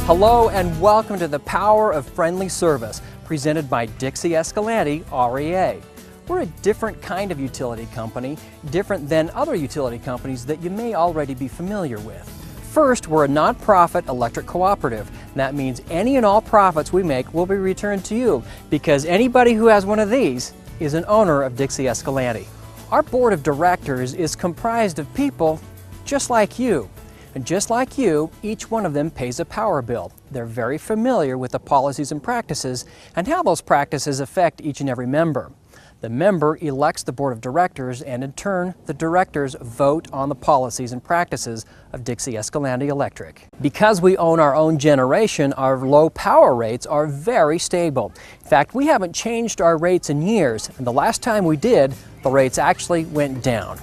Hello and welcome to the Power of Friendly Service, presented by Dixie Escalante REA. We're a different kind of utility company, different than other utility companies that you may already be familiar with. First, we're a nonprofit electric cooperative. That means any and all profits we make will be returned to you, because anybody who has one of these is an owner of Dixie Escalante. Our board of directors is comprised of people just like you. And just like you, each one of them pays a power bill. They're very familiar with the policies and practices and how those practices affect each and every member. The member elects the board of directors, and in turn, the directors vote on the policies and practices of Dixie Escalante Electric. Because we own our own generation, our low power rates are very stable. In fact, we haven't changed our rates in years, and the last time we did, the rates actually went down.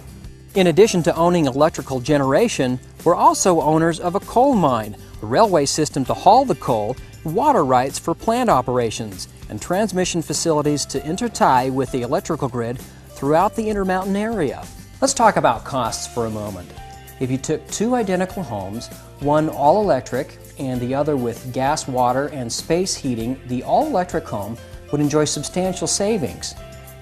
In addition to owning electrical generation, we're also owners of a coal mine, a railway system to haul the coal, water rights for plant operations, and transmission facilities to intertie with the electrical grid throughout the Intermountain area. Let's talk about costs for a moment. If you took two identical homes, one all-electric and the other with gas, water, and space heating, the all-electric home would enjoy substantial savings.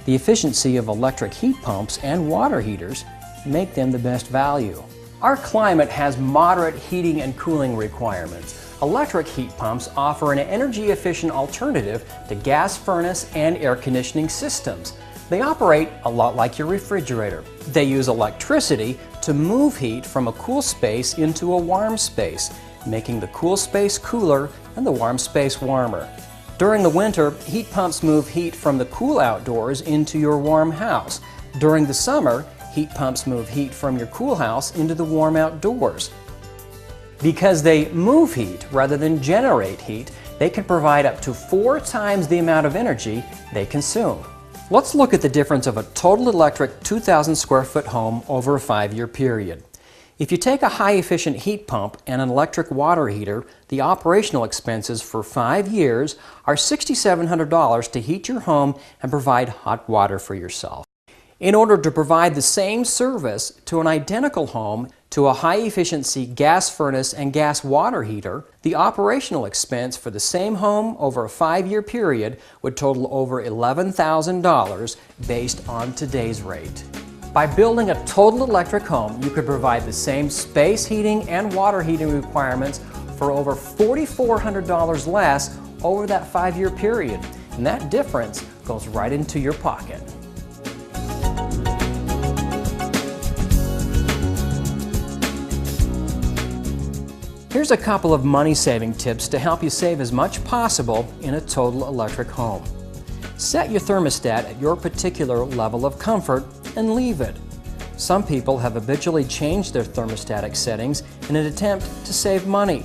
The efficiency of electric heat pumps and water heaters make them the best value. Our climate has moderate heating and cooling requirements. Electric heat pumps offer an energy-efficient alternative to gas furnace and air conditioning systems. They operate a lot like your refrigerator. They use electricity to move heat from a cool space into a warm space, making the cool space cooler and the warm space warmer. During the winter, heat pumps move heat from the cool outdoors into your warm house. During the summer, heat pumps move heat from your cool house into the warm outdoors. Because they move heat rather than generate heat, they can provide up to 4 times the amount of energy they consume. Let's look at the difference of a total electric 2,000 square foot home over a 5-year period. If you take a high-efficient heat pump and an electric water heater, the operational expenses for 5 years are $6,700 to heat your home and provide hot water for yourself. In order to provide the same service to an identical home, to a high-efficiency gas furnace and gas water heater, the operational expense for the same home over a 5-year period would total over $11,000 based on today's rate. By building a total electric home, you could provide the same space heating and water heating requirements for over $4,400 less over that 5-year period. And that difference goes right into your pocket. Here's a couple of money-saving tips to help you save as much possible in a total electric home. Set your thermostat at your particular level of comfort and leave it. Some people have habitually changed their thermostatic settings in an attempt to save money.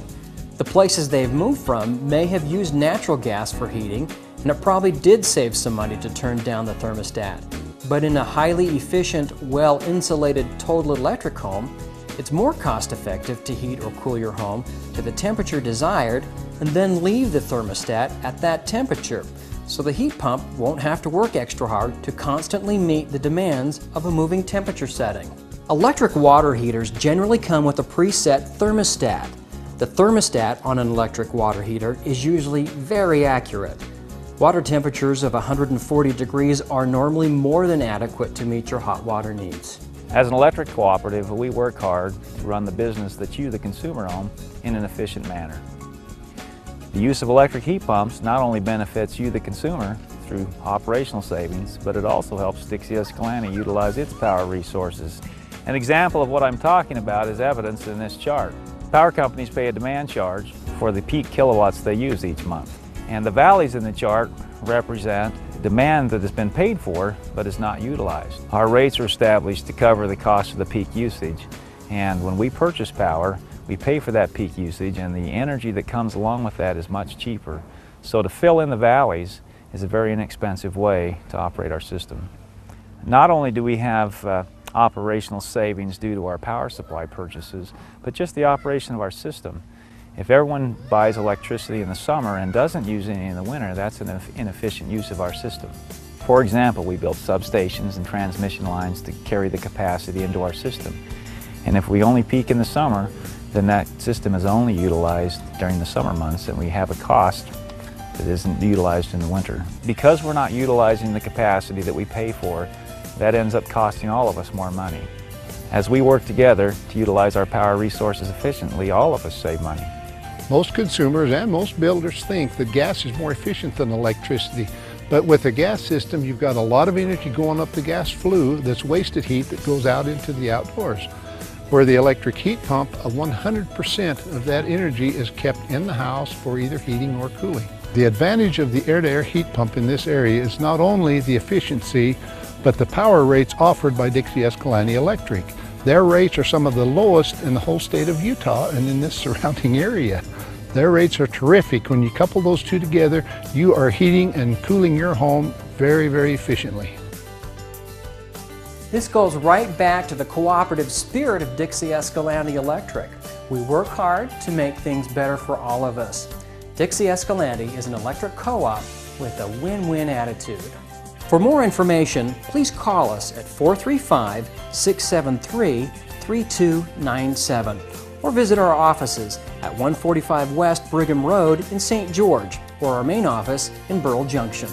The places they've moved from may have used natural gas for heating, and it probably did save some money to turn down the thermostat. But in a highly efficient, well-insulated total electric home, it's more cost-effective to heat or cool your home to the temperature desired and then leave the thermostat at that temperature, so the heat pump won't have to work extra hard to constantly meet the demands of a moving temperature setting. Electric water heaters generally come with a preset thermostat. The thermostat on an electric water heater is usually very accurate. Water temperatures of 140 degrees are normally more than adequate to meet your hot water needs. As an electric cooperative, we work hard to run the business that you, the consumer, own in an efficient manner. The use of electric heat pumps not only benefits you, the consumer, through operational savings, but it also helps Dixie Escalante utilize its power resources. An example of what I'm talking about is evidenced in this chart. Power companies pay a demand charge for the peak kilowatts they use each month, and the valleys in the chart represent demand that has been paid for but is not utilized. Our rates are established to cover the cost of the peak usage, and when we purchase power, we pay for that peak usage, and the energy that comes along with that is much cheaper. So to fill in the valleys is a very inexpensive way to operate our system. Not only do we have operational savings due to our power supply purchases, but just the operation of our system. If everyone buys electricity in the summer and doesn't use any in the winter, that's an inefficient use of our system. For example, we built substations and transmission lines to carry the capacity into our system. And if we only peak in the summer, then that system is only utilized during the summer months, and we have a cost that isn't utilized in the winter. Because we're not utilizing the capacity that we pay for, that ends up costing all of us more money. As we work together to utilize our power resources efficiently, all of us save money. Most consumers and most builders think that gas is more efficient than electricity, but with a gas system you've got a lot of energy going up the gas flue that's wasted heat that goes out into the outdoors. Where the electric heat pump, 100% of that energy is kept in the house for either heating or cooling. The advantage of the air-to-air heat pump in this area is not only the efficiency, but the power rates offered by Dixie Escalante Electric. Their rates are some of the lowest in the whole state of Utah and in this surrounding area. Their rates are terrific. When you couple those two together, you are heating and cooling your home very, very efficiently. This goes right back to the cooperative spirit of Dixie Escalante Electric. We work hard to make things better for all of us. Dixie Escalante is an electric co-op with a win-win attitude. For more information, please call us at 435-673-3297 or visit our offices at 145 West Brigham Road in St. George or our main office in Burl Junction.